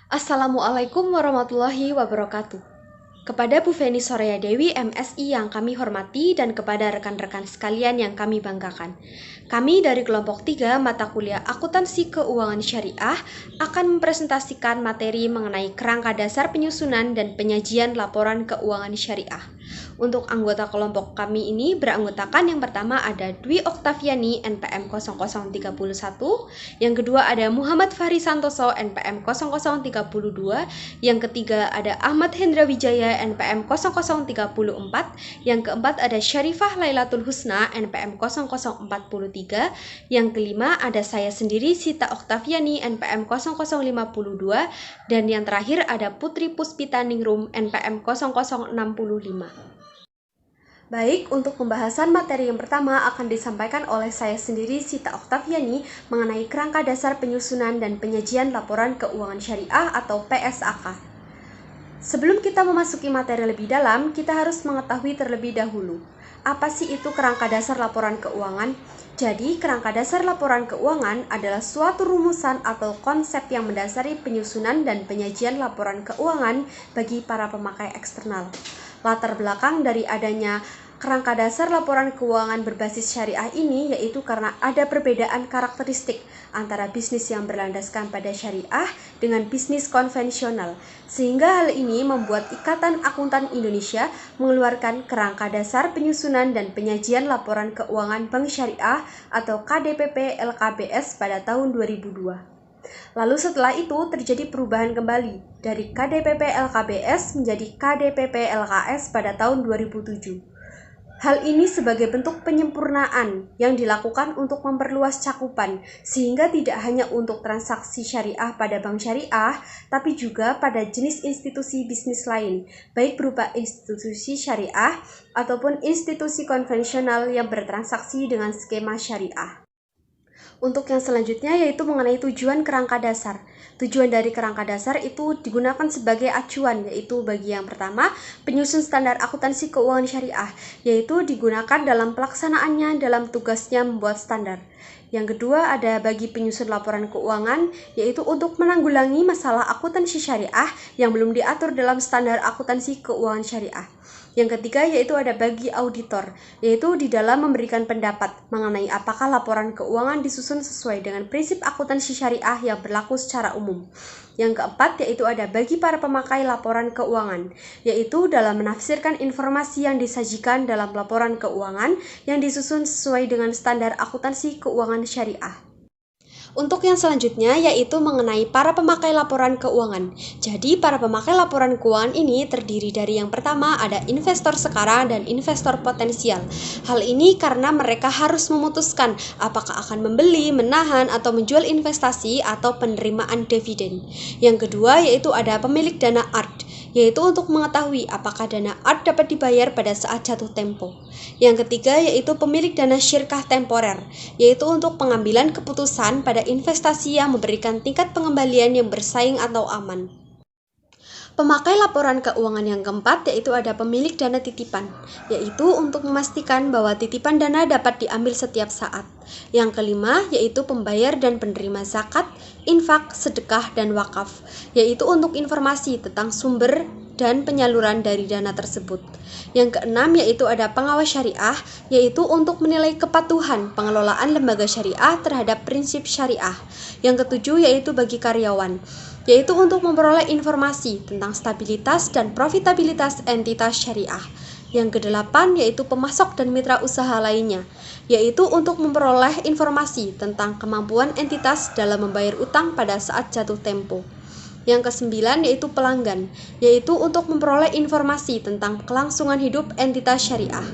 Assalamualaikum warahmatullahi wabarakatuh. Kepada Bu Feni Soraya Dewi MSI yang kami hormati dan kepada rekan-rekan sekalian yang kami banggakan. Kami dari kelompok 3 mata kuliah Akuntansi Keuangan Syariah akan mempresentasikan materi mengenai kerangka dasar penyusunan dan penyajian laporan keuangan syariah. Untuk anggota kelompok kami ini beranggotakan yang pertama ada Dwi Oktaviani NPM 0031, yang kedua ada Muhammad Fahri Santoso NPM 0032, yang ketiga ada Ahmad Hendra Wijaya NPM 0034, yang keempat ada Syarifah Lailatul Husna NPM 0043, yang kelima ada saya sendiri Sita Oktaviani NPM 0052, dan yang terakhir ada Putri Puspita Ningrum NPM 0065. Baik, untuk pembahasan materi yang pertama akan disampaikan oleh saya sendiri Sita Oktaviani mengenai kerangka dasar penyusunan dan penyajian laporan keuangan syariah atau PSAK. Sebelum kita memasuki materi lebih dalam, kita harus mengetahui terlebih dahulu, apa sih itu kerangka dasar laporan keuangan? Jadi, kerangka dasar laporan keuangan adalah suatu rumusan atau konsep yang mendasari penyusunan dan penyajian laporan keuangan bagi para pemakai eksternal. Latar belakang dari adanya kerangka dasar laporan keuangan berbasis syariah ini yaitu karena ada perbedaan karakteristik antara bisnis yang berlandaskan pada syariah dengan bisnis konvensional, sehingga hal ini membuat Ikatan Akuntan Indonesia mengeluarkan kerangka dasar penyusunan dan penyajian laporan keuangan bank syariah atau KDPP LKBS pada tahun 2002. Lalu setelah itu terjadi perubahan kembali dari KDPP LKBS menjadi KDPP LKS pada tahun 2007. Hal ini sebagai bentuk penyempurnaan yang dilakukan untuk memperluas cakupan sehingga tidak hanya untuk transaksi syariah pada bank syariah, tapi juga pada jenis institusi bisnis lain, baik berupa institusi syariah ataupun institusi konvensional yang bertransaksi dengan skema syariah. Untuk yang selanjutnya yaitu mengenai tujuan kerangka dasar. Tujuan dari kerangka dasar itu digunakan sebagai acuan, yaitu bagi yang pertama, penyusun standar akuntansi keuangan syariah, yaitu digunakan dalam pelaksanaannya dalam tugasnya membuat standar. Yang kedua ada bagi penyusun laporan keuangan, yaitu untuk menanggulangi masalah akuntansi syariah yang belum diatur dalam standar akuntansi keuangan syariah. Yang ketiga yaitu ada bagi auditor, yaitu di dalam memberikan pendapat mengenai apakah laporan keuangan disusun sesuai dengan prinsip akuntansi syariah yang berlaku secara umum. Yang keempat yaitu ada bagi para pemakai laporan keuangan, yaitu dalam menafsirkan informasi yang disajikan dalam laporan keuangan yang disusun sesuai dengan standar akuntansi keuangan syariah. Untuk yang selanjutnya yaitu mengenai para pemakai laporan keuangan. Jadi para pemakai laporan keuangan ini terdiri dari yang pertama ada investor sekarang dan investor potensial. Hal ini karena mereka harus memutuskan apakah akan membeli, menahan, atau menjual investasi atau penerimaan dividen. Yang kedua yaitu ada pemilik dana ART, yaitu untuk mengetahui apakah dana ART dapat dibayar pada saat jatuh tempo. Yang ketiga yaitu pemilik dana syirkah temporer, yaitu untuk pengambilan keputusan pada investasi yang memberikan tingkat pengembalian yang bersaing atau aman. Pemakai laporan keuangan yang keempat yaitu ada pemilik dana titipan, yaitu untuk memastikan bahwa titipan dana dapat diambil setiap saat. Yang kelima yaitu pembayar dan penerima zakat, infak, sedekah, dan wakaf, yaitu untuk informasi tentang sumber dan penyaluran dari dana tersebut. Yang keenam yaitu ada pengawas syariah, yaitu untuk menilai kepatuhan pengelolaan lembaga syariah terhadap prinsip syariah. Yang ketujuh yaitu bagi karyawan, yaitu untuk memperoleh informasi tentang stabilitas dan profitabilitas entitas syariah. Yang kedelapan yaitu pemasok dan mitra usaha lainnya, yaitu untuk memperoleh informasi tentang kemampuan entitas dalam membayar utang pada saat jatuh tempo. Yang kesembilan yaitu pelanggan, yaitu untuk memperoleh informasi tentang kelangsungan hidup entitas syariah.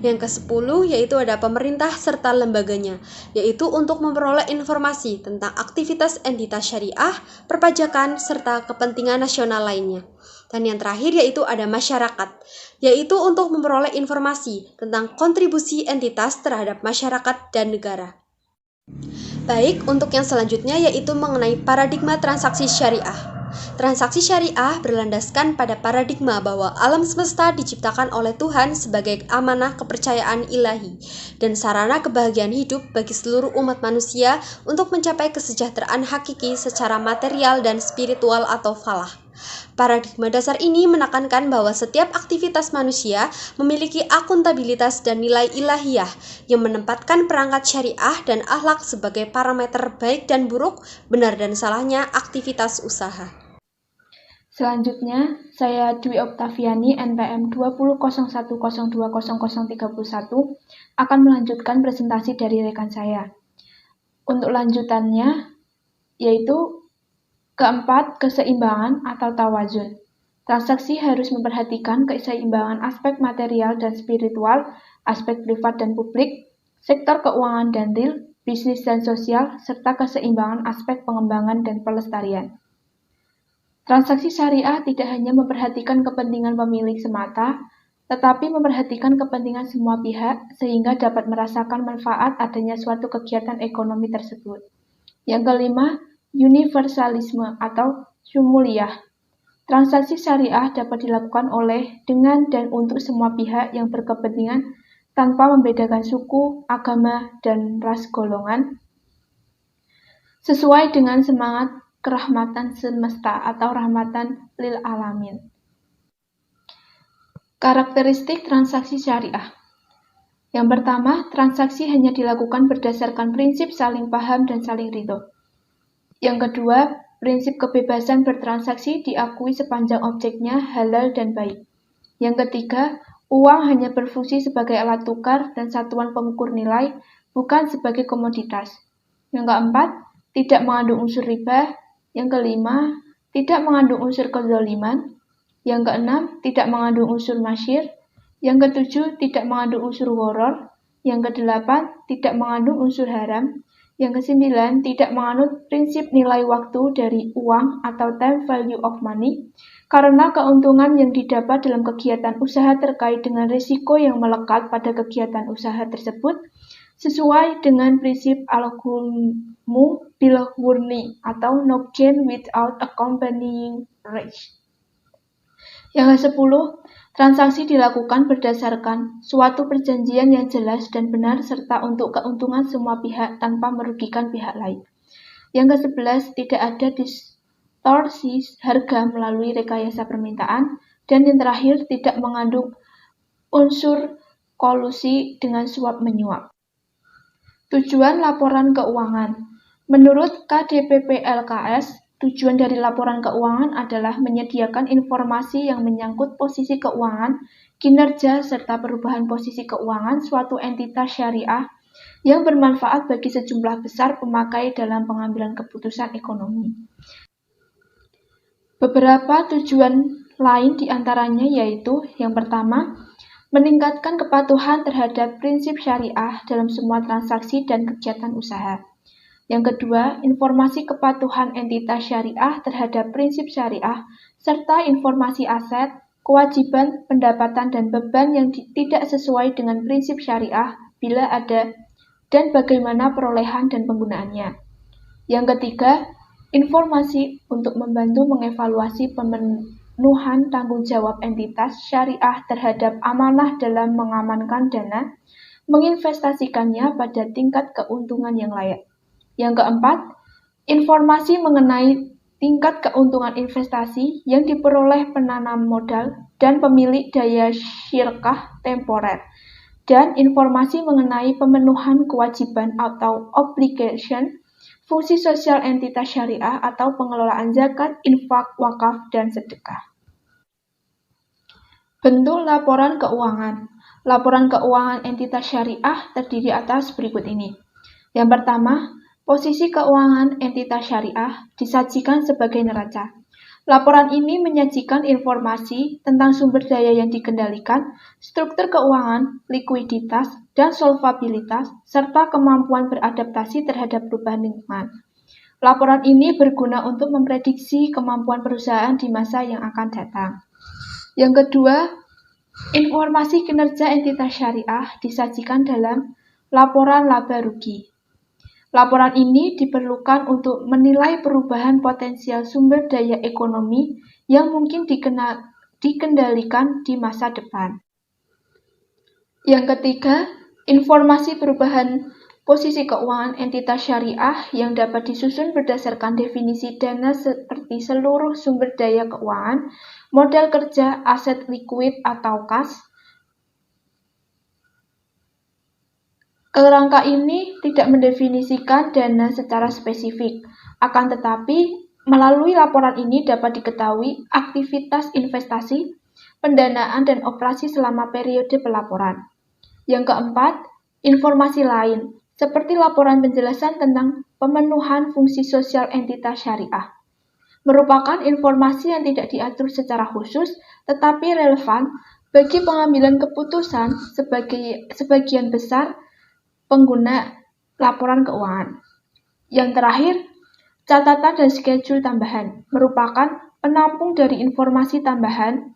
Yang kesepuluh yaitu ada pemerintah serta lembaganya, yaitu untuk memperoleh informasi tentang aktivitas entitas syariah, perpajakan, serta kepentingan nasional lainnya. Dan yang terakhir yaitu ada masyarakat, yaitu untuk memperoleh informasi tentang kontribusi entitas terhadap masyarakat dan negara. Baik, untuk yang selanjutnya yaitu mengenai paradigma transaksi syariah. Transaksi syariah berlandaskan pada paradigma bahwa alam semesta diciptakan oleh Tuhan sebagai amanah kepercayaan ilahi dan sarana kebahagiaan hidup bagi seluruh umat manusia untuk mencapai kesejahteraan hakiki secara material dan spiritual atau falah. Paradigma dasar ini menekankan bahwa setiap aktivitas manusia memiliki akuntabilitas dan nilai ilahiyah yang menempatkan perangkat syariah dan akhlak sebagai parameter baik dan buruk, benar dan salahnya aktivitas usaha. Selanjutnya, saya Dwi Oktaviani NPM 20.01.02.0031 akan melanjutkan presentasi dari rekan saya. Untuk lanjutannya, yaitu keempat, keseimbangan atau tawazun. Transaksi harus memperhatikan keseimbangan aspek material dan spiritual, aspek privat dan publik, sektor keuangan dan real, bisnis dan sosial, serta keseimbangan aspek pengembangan dan pelestarian. Transaksi syariah tidak hanya memperhatikan kepentingan pemilik semata, tetapi memperhatikan kepentingan semua pihak sehingga dapat merasakan manfaat adanya suatu kegiatan ekonomi tersebut. Yang kelima, universalisme atau syumuliyah. Transaksi syariah dapat dilakukan oleh, dengan, dan untuk semua pihak yang berkepentingan tanpa membedakan suku, agama, dan ras golongan, sesuai dengan semangat kerahmatan semesta atau rahmatan lil alamin. Karakteristik transaksi syariah. Yang pertama, transaksi hanya dilakukan berdasarkan prinsip saling paham dan saling ridho. Yang kedua, prinsip kebebasan bertransaksi diakui sepanjang objeknya halal dan baik. Yang ketiga, uang hanya berfungsi sebagai alat tukar dan satuan pengukur nilai, bukan sebagai komoditas. Yang keempat, tidak mengandung unsur riba. Yang kelima, tidak mengandung unsur kezaliman. Yang keenam, tidak mengandung unsur masyir. Yang ketujuh, tidak mengandung unsur gharar. Yang kedelapan, tidak mengandung unsur haram. Yang kesembilan, tidak menganut prinsip nilai waktu dari uang atau time value of money, karena keuntungan yang didapat dalam kegiatan usaha terkait dengan risiko yang melekat pada kegiatan usaha tersebut, sesuai dengan prinsip al-ghulmu bil-ghurni atau no gain without accompanying risk. Yang ke-10, transaksi dilakukan berdasarkan suatu perjanjian yang jelas dan benar serta untuk keuntungan semua pihak tanpa merugikan pihak lain. Yang ke-11, tidak ada distorsi harga melalui rekayasa permintaan. Dan yang terakhir, tidak mengandung unsur kolusi dengan suap-menyuap. Tujuan laporan keuangan. Menurut KDPP-LKS, tujuan dari laporan keuangan adalah menyediakan informasi yang menyangkut posisi keuangan, kinerja, serta perubahan posisi keuangan suatu entitas syariah yang bermanfaat bagi sejumlah besar pemakai dalam pengambilan keputusan ekonomi. Beberapa tujuan lain diantaranya yaitu, yang pertama, meningkatkan kepatuhan terhadap prinsip syariah dalam semua transaksi dan kegiatan usaha. Yang kedua, informasi kepatuhan entitas syariah terhadap prinsip syariah, serta informasi aset, kewajiban, pendapatan, dan beban yang tidak sesuai dengan prinsip syariah bila ada, dan bagaimana perolehan dan penggunaannya. Yang ketiga, informasi untuk membantu mengevaluasi pemenuhan tanggung jawab entitas syariah terhadap amanah dalam mengamankan dana, menginvestasikannya pada tingkat keuntungan yang layak. Yang keempat, informasi mengenai tingkat keuntungan investasi yang diperoleh penanam modal dan pemilik daya syirkah temporer, dan informasi mengenai pemenuhan kewajiban atau obligation, fungsi sosial entitas syariah atau pengelolaan zakat, infak, wakaf, dan sedekah. Bentuk laporan keuangan. Laporan keuangan entitas syariah terdiri atas berikut ini. Yang pertama, posisi keuangan entitas syariah disajikan sebagai neraca. Laporan ini menyajikan informasi tentang sumber daya yang dikendalikan, struktur keuangan, likuiditas, dan solvabilitas, serta kemampuan beradaptasi terhadap perubahan lingkungan. Laporan ini berguna untuk memprediksi kemampuan perusahaan di masa yang akan datang. Yang kedua, informasi kinerja entitas syariah disajikan dalam laporan laba rugi. Laporan ini diperlukan untuk menilai perubahan potensial sumber daya ekonomi yang mungkin dikendalikan di masa depan. Yang ketiga, informasi perubahan posisi keuangan entitas syariah yang dapat disusun berdasarkan definisi dana seperti seluruh sumber daya keuangan, modal kerja, aset likuid atau kas. Kerangka ini tidak mendefinisikan dana secara spesifik, akan tetapi melalui laporan ini dapat diketahui aktivitas investasi, pendanaan, dan operasi selama periode pelaporan. Yang keempat, informasi lain, seperti laporan penjelasan tentang pemenuhan fungsi sosial entitas syariah, merupakan informasi yang tidak diatur secara khusus, tetapi relevan bagi pengambilan keputusan sebagian besar pengguna laporan keuangan. Yang terakhir, catatan dan schedule tambahan merupakan penampung dari informasi tambahan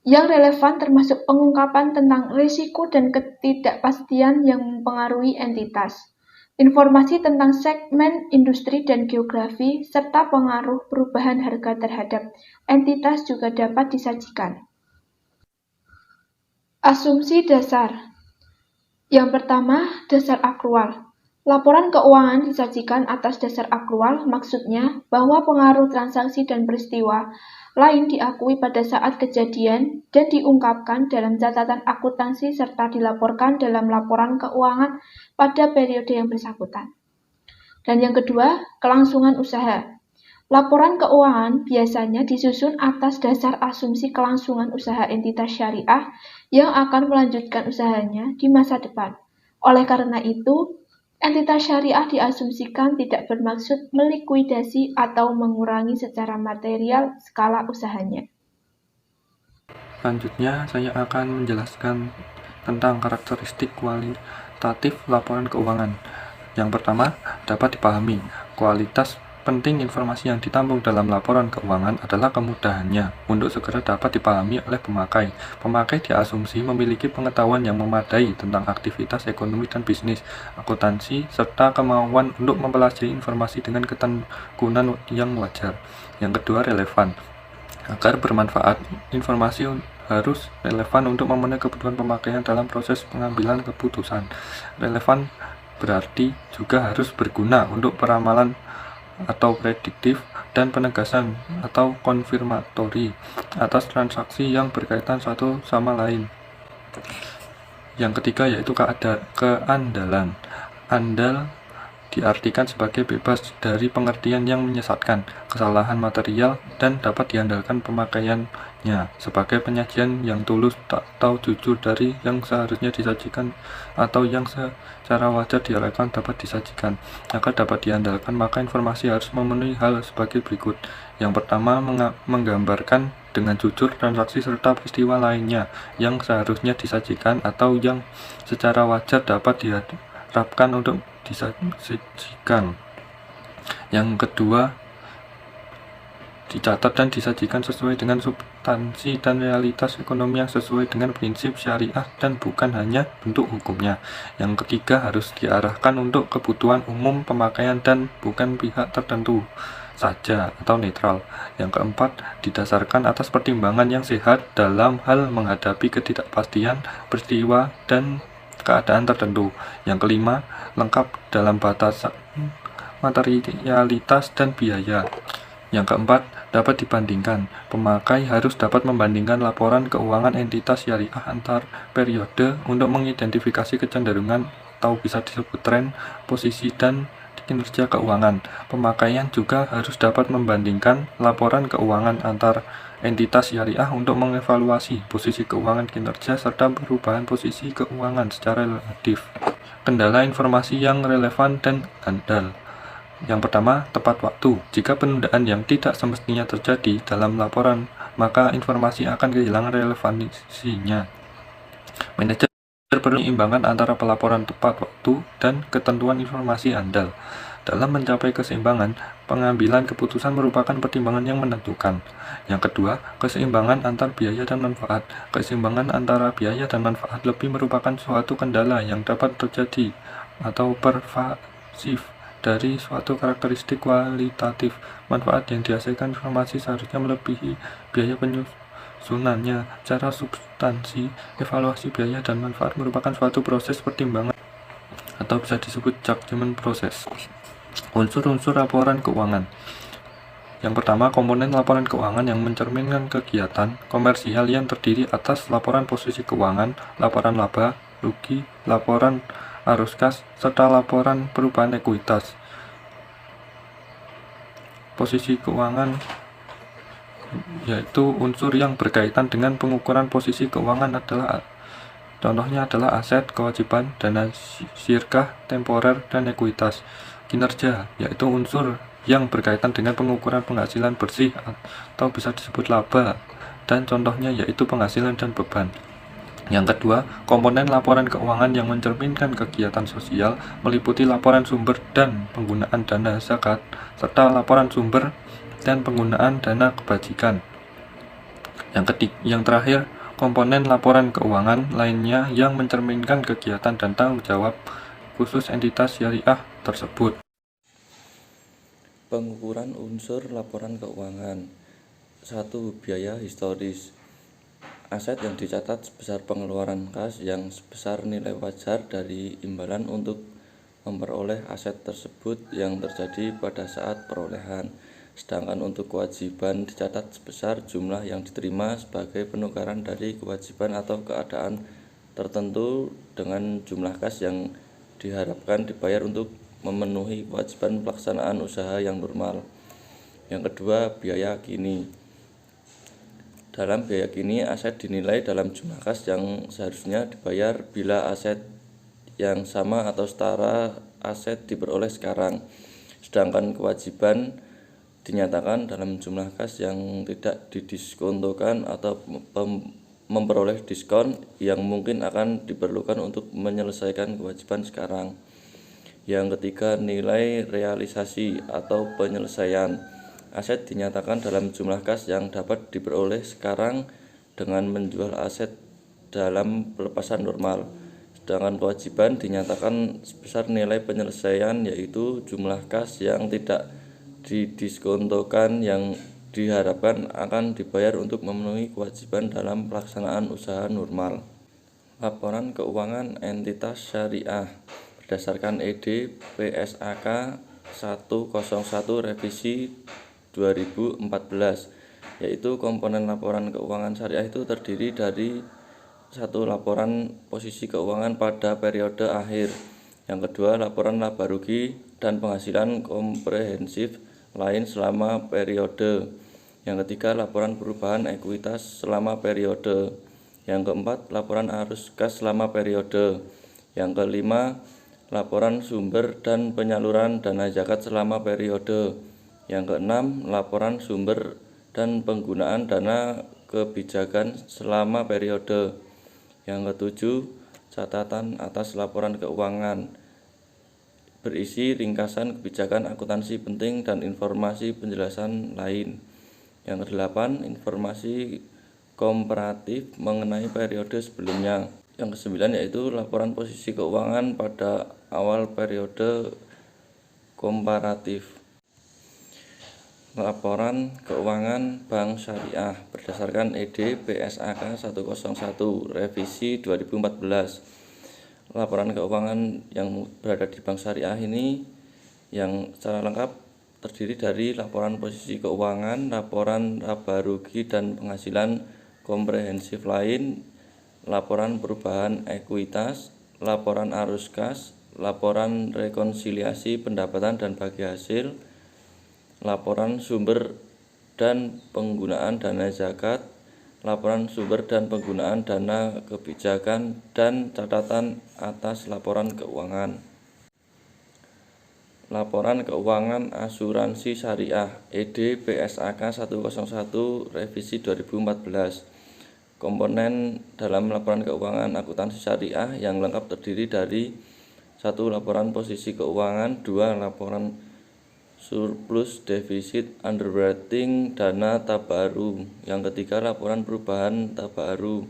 yang relevan termasuk pengungkapan tentang risiko dan ketidakpastian yang mempengaruhi entitas, informasi tentang segmen industri dan geografi, serta pengaruh perubahan harga terhadap entitas juga dapat disajikan. Asumsi dasar. Yang pertama, dasar akrual. Laporan keuangan disajikan atas dasar akrual, maksudnya bahwa pengaruh transaksi dan peristiwa lain diakui pada saat kejadian dan diungkapkan dalam catatan akuntansi serta dilaporkan dalam laporan keuangan pada periode yang bersangkutan. Dan yang kedua, kelangsungan usaha. Laporan keuangan biasanya disusun atas dasar asumsi kelangsungan usaha entitas syariah yang akan melanjutkan usahanya di masa depan. Oleh karena itu, entitas syariah diasumsikan tidak bermaksud melikuidasi atau mengurangi secara material skala usahanya. Selanjutnya, saya akan menjelaskan tentang karakteristik kualitatif laporan keuangan. Yang pertama, dapat dipahami. Kualitas penting informasi yang ditampung dalam laporan keuangan adalah kemudahannya untuk segera dapat dipahami oleh pemakai. Pemakai diasumsi memiliki pengetahuan yang memadai tentang aktivitas ekonomi dan bisnis, akuntansi, serta kemauan untuk mempelajari informasi dengan ketekunan yang wajar. Yang kedua, relevan. Agar bermanfaat, informasi harus relevan untuk memenuhi kebutuhan pemakaian dalam proses pengambilan keputusan. Relevan berarti juga harus berguna untuk peramalan atau prediktif dan penegasan atau konfirmatori atas transaksi yang berkaitan satu sama lain. Yang ketiga yaitu keandalan. Andal diartikan sebagai bebas dari pengertian yang menyesatkan, kesalahan material, dan dapat diandalkan pemakaiannya sebagai penyajian yang tulus atau jujur dari yang seharusnya disajikan atau yang secara wajar diharapkan dapat disajikan. Agar dapat diandalkan, maka informasi harus memenuhi hal sebagai berikut. Yang pertama, menggambarkan dengan jujur transaksi serta peristiwa lainnya yang seharusnya disajikan atau yang secara wajar dapat diharapkan untuk disajikan. Yang kedua, dicatat dan disajikan sesuai dengan substansi dan realitas ekonomi yang sesuai dengan prinsip syariah dan bukan hanya bentuk hukumnya. Yang ketiga, harus diarahkan untuk kebutuhan umum pemakaian dan bukan pihak tertentu saja atau netral. Yang keempat, didasarkan atas pertimbangan yang sehat dalam hal menghadapi ketidakpastian peristiwa dan keadaan tertentu. Yang kelima, lengkap dalam batasan materialitas dan biaya. Yang keempat, dapat dibandingkan. Pemakai harus dapat membandingkan laporan keuangan entitas syariah antar periode untuk mengidentifikasi kecenderungan atau bisa disebut tren, posisi, dan kinerja keuangan. Pemakaian juga harus dapat membandingkan laporan keuangan antar entitas syariah untuk mengevaluasi posisi keuangan, kinerja, serta perubahan posisi keuangan secara relatif. Kendala informasi yang relevan dan andal. Yang pertama, tepat waktu. Jika penundaan yang tidak semestinya terjadi dalam laporan, maka informasi akan kehilangan relevansinya. Manajer perlu menyeimbangkan antara pelaporan tepat waktu dan ketentuan informasi andal. Dalam mencapai keseimbangan, pengambilan keputusan merupakan pertimbangan yang menentukan. Yang kedua, keseimbangan antar biaya dan manfaat. Keseimbangan antara biaya dan manfaat lebih merupakan suatu kendala yang dapat terjadi atau komprehensif dari suatu karakteristik kualitatif. Manfaat yang dihasilkan informasi seharusnya melebihi biaya penyusunannya. Cara substansi, evaluasi biaya dan manfaat merupakan suatu proses pertimbangan atau bisa disebut judgment proses. Unsur-unsur laporan keuangan. Yang pertama, komponen laporan keuangan yang mencerminkan kegiatan komersial yang terdiri atas laporan posisi keuangan, laporan laba, rugi, laporan arus kas, serta laporan perubahan ekuitas. Posisi keuangan yaitu unsur yang berkaitan dengan pengukuran posisi keuangan contohnya adalah aset, kewajiban, dana sirkah, temporer, dan ekuitas. Kinerja yaitu unsur yang berkaitan dengan pengukuran penghasilan bersih atau bisa disebut laba, dan contohnya yaitu penghasilan dan beban. Yang kedua, komponen laporan keuangan yang mencerminkan kegiatan sosial meliputi laporan sumber dan penggunaan dana zakat, serta laporan sumber dan penggunaan dana kebajikan. Yang terakhir, komponen laporan keuangan lainnya yang mencerminkan kegiatan dan tanggung jawab khusus entitas syariah tersebut. Pengukuran unsur laporan keuangan. 1. Biaya historis. Aset yang dicatat sebesar pengeluaran kas yang sebesar nilai wajar dari imbalan untuk memperoleh aset tersebut yang terjadi pada saat perolehan. Sedangkan untuk kewajiban dicatat sebesar jumlah yang diterima sebagai penukaran dari kewajiban atau keadaan tertentu dengan jumlah kas yang diharapkan dibayar untuk memenuhi kewajiban pelaksanaan usaha yang normal. Yang kedua, biaya kini. Dalam biaya kini, aset dinilai dalam jumlah kas yang seharusnya dibayar bila aset yang sama atau setara aset diperoleh sekarang. Sedangkan kewajiban dinyatakan dalam jumlah kas yang tidak didiskontokan atau memperoleh diskon yang mungkin akan diperlukan untuk menyelesaikan kewajiban sekarang. Yang ketiga, nilai realisasi atau penyelesaian. Aset dinyatakan dalam jumlah kas yang dapat diperoleh sekarang dengan menjual aset dalam pelepasan normal. Sedangkan kewajiban dinyatakan sebesar nilai penyelesaian, yaitu jumlah kas yang tidak didiskontokan yang diharapkan akan dibayar untuk memenuhi kewajiban dalam pelaksanaan usaha normal. Laporan keuangan entitas syariah berdasarkan ED PSAK 101 revisi 2014, yaitu komponen laporan keuangan syariah itu terdiri dari 1. Laporan posisi keuangan pada periode akhir. Yang kedua, laporan laba rugi dan penghasilan komprehensif lain selama periode. Yang ketiga, laporan perubahan ekuitas selama periode. Yang keempat, laporan arus kas selama periode. Yang kelima, laporan sumber dan penyaluran dana zakat selama periode. Yang keenam, laporan sumber dan penggunaan dana kebijakan selama periode. Yang ketujuh, catatan atas laporan keuangan berisi ringkasan kebijakan akuntansi penting dan informasi penjelasan lain. Yang kedelapan, informasi komparatif mengenai periode sebelumnya. Yang kesembilan yaitu laporan posisi keuangan pada awal periode komparatif. Laporan keuangan Bank Syariah berdasarkan ED PSAK 101 revisi 2014. Laporan keuangan yang berada di Bank Syariah ini yang secara lengkap terdiri dari laporan posisi keuangan, laporan laba rugi dan penghasilan komprehensif lain, laporan perubahan ekuitas, laporan arus kas, laporan rekonsiliasi pendapatan dan bagi hasil, laporan sumber dan penggunaan dana zakat, laporan sumber dan penggunaan dana kebijakan, dan catatan atas laporan keuangan. Laporan keuangan asuransi syariah ED PSAK 101 revisi 2014. Komponen dalam laporan keuangan akuntansi syariah yang lengkap terdiri dari 1. Laporan posisi keuangan, 2. Laporan surplus defisit underwriting dana tabaru, yang ketiga laporan perubahan tabaru,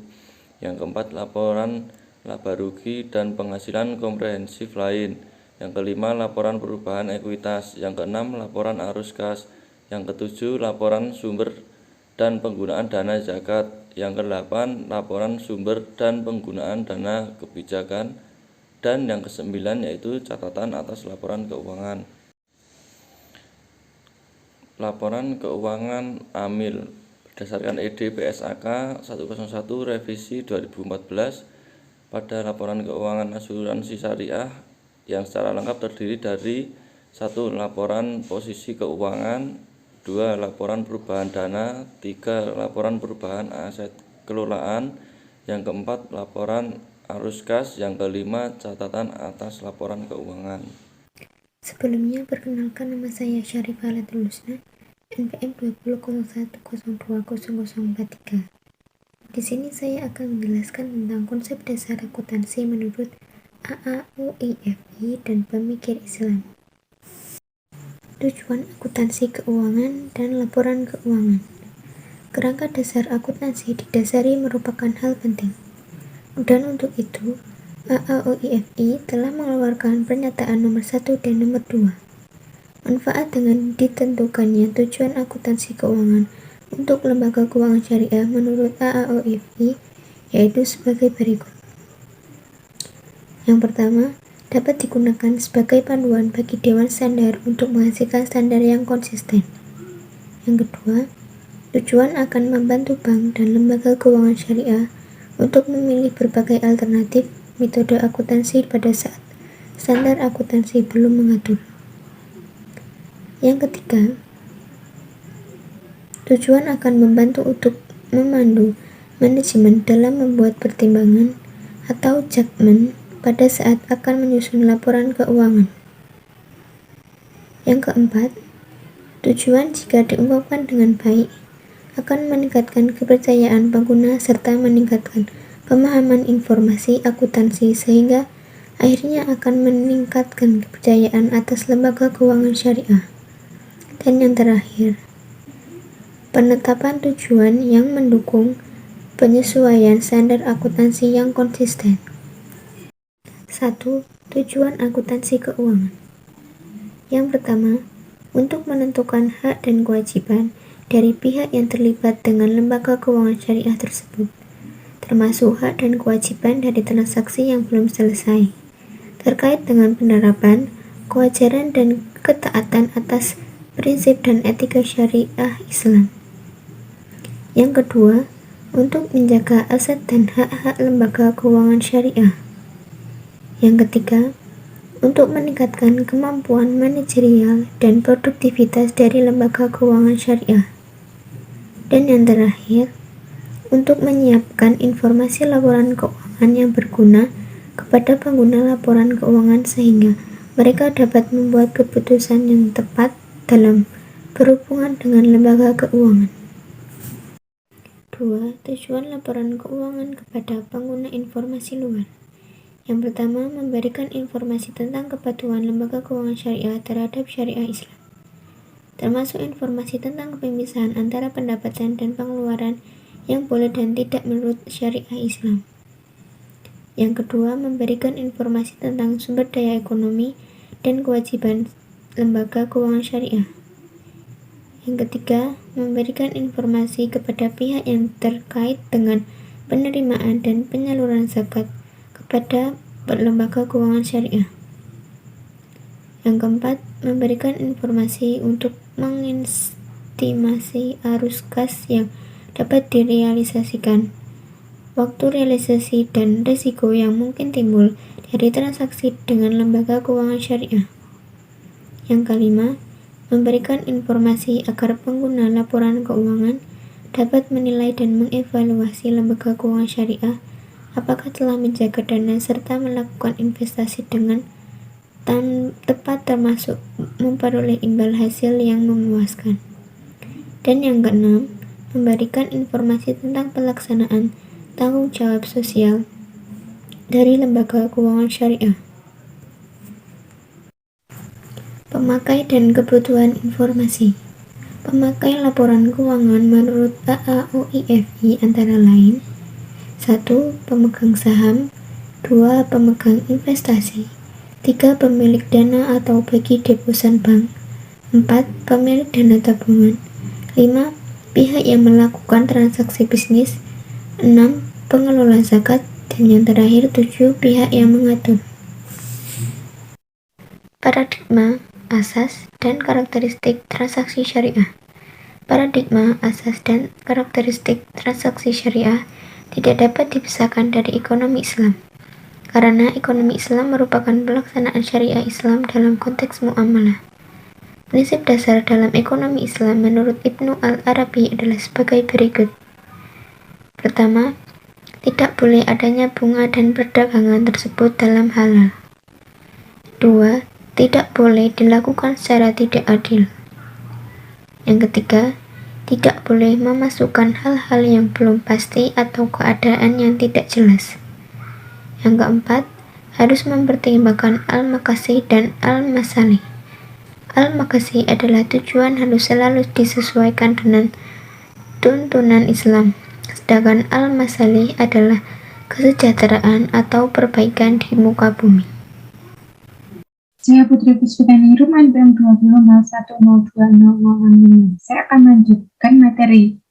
yang keempat laporan laba rugi dan penghasilan komprehensif lain, Yang kelima, laporan perubahan ekuitas. Yang keenam, laporan arus kas. Yang ketujuh, laporan sumber dan penggunaan dana zakat. Yang kedelapan, laporan sumber dan penggunaan dana kebijakan. Dan yang kesembilan yaitu catatan atas laporan keuangan. Laporan keuangan AMIL berdasarkan ED PSAK 101 revisi 2014 pada laporan keuangan asuransi syariah yang secara lengkap terdiri dari 1. Laporan posisi keuangan, 2. Laporan perubahan dana, 3. Laporan perubahan aset kelolaan, yang keempat laporan arus kas, yang kelima catatan atas laporan keuangan. Sebelumnya, perkenalkan, nama saya Syarifah Latul Husna, NPM 200101200043. Di sini saya akan menjelaskan tentang konsep dasar akuntansi menurut AAUIFI dan pemikir Islam. Tujuan akuntansi keuangan dan laporan keuangan. Kerangka dasar akuntansi didasari merupakan hal penting. Dan untuk itu, AAUIFI telah mengeluarkan pernyataan nomor 1 dan nomor 2. Manfaat dengan ditentukannya tujuan akuntansi keuangan untuk lembaga keuangan syariah menurut AAUIFI yaitu sebagai berikut. Yang pertama, dapat digunakan sebagai panduan bagi dewan standar untuk menghasilkan standar yang konsisten. Yang kedua, tujuan akan membantu bank dan lembaga keuangan syariah untuk memilih berbagai alternatif metode akuntansi pada saat standar akuntansi belum mengatur. Yang ketiga, tujuan akan membantu untuk memandu manajemen dalam membuat pertimbangan atau judgement pada saat akan menyusun laporan keuangan. Yang keempat, tujuan jika diungkapkan dengan baik akan meningkatkan kepercayaan pengguna serta meningkatkan pemahaman informasi akuntansi sehingga akhirnya akan meningkatkan kepercayaan atas lembaga keuangan syariah. Dan yang terakhir, penetapan tujuan yang mendukung penyesuaian standar akuntansi yang konsisten. 1. Tujuan akuntansi keuangan. Yang pertama, untuk menentukan hak dan kewajiban dari pihak yang terlibat dengan lembaga keuangan syariah tersebut, termasuk hak dan kewajiban dari transaksi yang belum selesai, terkait dengan penerapan, kewajaran dan ketaatan atas prinsip dan etika syariah Islam. Yang kedua, untuk menjaga aset dan hak-hak lembaga keuangan syariah. Yang ketiga, untuk meningkatkan kemampuan manajerial dan produktivitas dari lembaga keuangan syariah. Dan yang terakhir, untuk menyiapkan informasi laporan keuangan yang berguna kepada pengguna laporan keuangan sehingga mereka dapat membuat keputusan yang tepat dalam berhubungan dengan lembaga keuangan. 2. Tujuan laporan keuangan kepada pengguna informasi luar. Yang pertama, memberikan informasi tentang kepatuhan lembaga keuangan syariah terhadap syariah Islam, termasuk informasi tentang pemisahan antara pendapatan dan pengeluaran yang boleh dan tidak menurut syariah Islam. Yang kedua, memberikan informasi tentang sumber daya ekonomi dan kewajiban lembaga keuangan syariah. Yang ketiga, memberikan informasi kepada pihak yang terkait dengan penerimaan dan penyaluran zakat kepada lembaga keuangan syariah. Yang keempat, memberikan informasi untuk mengestimasi arus kas yang dapat direalisasikan, waktu realisasi dan risiko yang mungkin timbul dari transaksi dengan lembaga keuangan syariah. Yang kelima, memberikan informasi agar pengguna laporan keuangan dapat menilai dan mengevaluasi lembaga keuangan syariah apakah telah menjaga dana serta melakukan investasi dengan tepat termasuk memperoleh imbal hasil yang memuaskan. Dan yang keenam, memberikan informasi tentang pelaksanaan tanggung jawab sosial dari lembaga keuangan syariah. Pemakai dan kebutuhan informasi. Pemakai laporan keuangan menurut AAUIFI antara lain: 1. Pemegang saham, 2. Pemegang investasi, 3. Pemilik dana atau bagi deposan bank. 4. Pemilik dana tabungan. 5. Pihak yang melakukan transaksi bisnis. 6. Pengelola zakat. Dan yang terakhir 7. Pihak yang mengatur. Paradigma, asas, dan karakteristik transaksi syariah. Paradigma, asas, dan karakteristik transaksi syariah tidak dapat dipisahkan dari ekonomi Islam, karena ekonomi Islam merupakan pelaksanaan syariah Islam dalam konteks muamalah. Prinsip dasar dalam ekonomi Islam menurut Ibnu Al-Arabi adalah sebagai berikut. Pertama, tidak boleh adanya bunga dan perdagangan tersebut dalam halal. 2. Tidak boleh dilakukan secara tidak adil. Yang ketiga, tidak boleh memasukkan hal-hal yang belum pasti atau keadaan yang tidak jelas. Yang keempat, harus mempertimbangkan al-makasih dan al-masalih. Al-makasih adalah tujuan harus selalu disesuaikan dengan tuntunan Islam, sedangkan al-masalih adalah kesejahteraan atau perbaikan di muka bumi. Saya Putri Puspitanirum, NPM 2001020065. Saya akan melanjutkan materi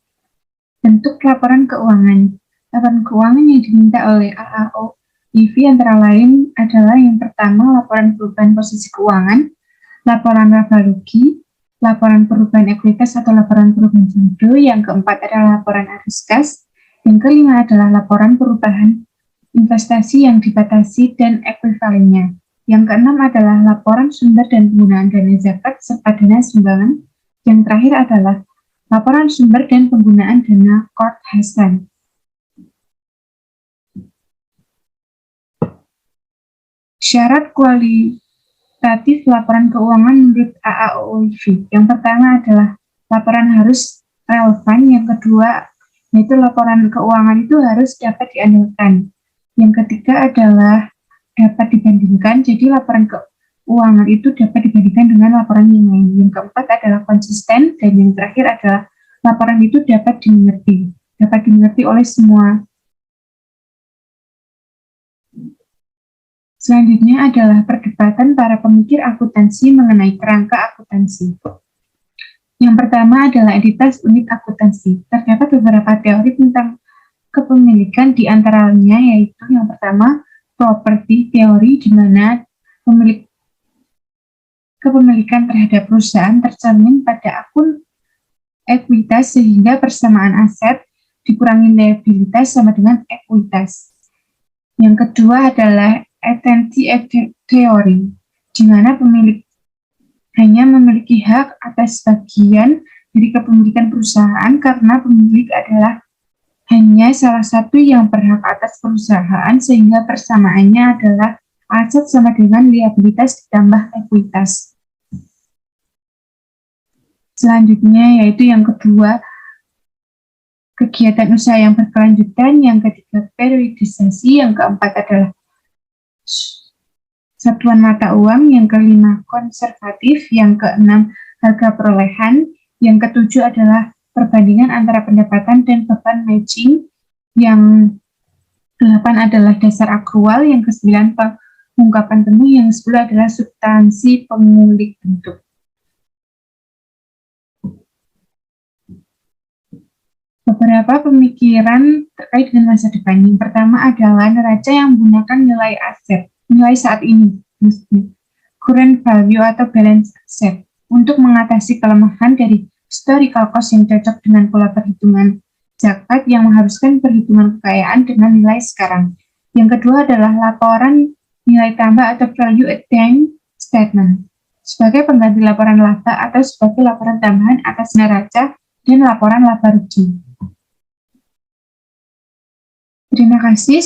bentuk laporan keuangan. Laporan keuangan yang diminta oleh AAO IV antara lain adalah yang pertama, laporan perubahan posisi keuangan, laporan laba rugi, laporan perubahan ekuitas atau laporan perubahan saldo. Yang keempat adalah laporan arus kas. Yang kelima adalah laporan perubahan investasi yang dibatasi dan ekuivalennya. Yang keenam adalah laporan sumber dan penggunaan dana zakat serta dana sumbangan. Yang terakhir adalah laporan sumber dan penggunaan dana Qard Hasan. Syarat kualitatif laporan keuangan menurut AAOIV. Yang pertama adalah laporan harus relevan. Yang kedua, yaitu laporan keuangan itu harus dapat diandalkan. Yang ketiga adalah dapat dibandingkan. Jadi laporan keuangan itu dapat dibandingkan dengan laporan yang lain. Yang keempat adalah konsisten. Dan yang terakhir adalah laporan itu dapat dimengerti oleh semua. Selanjutnya adalah perdebatan para pemikir akuntansi mengenai kerangka akuntansi. Yang pertama adalah entitas unit akuntansi. Terdapat beberapa teori tentang kepemilikan, di antaranya yaitu yang pertama, property teori, di mana kepemilikan terhadap perusahaan tercermin pada akun ekuitas, sehingga persamaan aset dikurangi liabilitas sama dengan ekuitas. Yang kedua adalah agency teori, di mana pemilik hanya memiliki hak atas bagian dari kepemilikan perusahaan karena pemilik adalah hanya salah satu yang berhak atas perusahaan, sehingga persamaannya adalah aset sama dengan liabilitas ditambah ekuitas. Selanjutnya yaitu yang kedua, kegiatan usaha yang berkelanjutan. Yang ketiga, periodisasi. Yang keempat adalah satuan mata uang. Yang kelima, konservatif. Yang keenam, harga perolehan. Yang ketujuh adalah perbandingan antara pendapatan dan beban matching. Yang ke-8 adalah dasar akrual. Yang ke-9, pengungkapan penuh. Yang ke-10 adalah substansi pengulik bentuk. Beberapa pemikiran terkait dengan masa depan. Yang pertama adalah neraca yang menggunakan nilai aset, nilai saat ini, current value atau balance asset, untuk mengatasi kelemahan dari historical cost yang cocok dengan pola perhitungan zakat yang mengharuskan perhitungan kekayaan dengan nilai sekarang. Yang kedua adalah laporan nilai tambah atau value added statement, sebagai pengganti laporan laba atau sebagai laporan tambahan atas neraca dan laporan laba rugi. Terima kasih,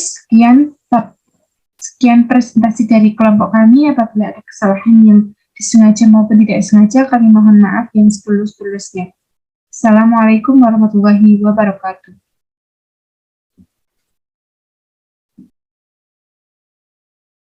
sekian presentasi dari kelompok kami. Apabila ada kesalahan yang disengaja maupun tidak sengaja, kami mohon maaf yang setulus-tulusnya. Assalamualaikum warahmatullahi wabarakatuh.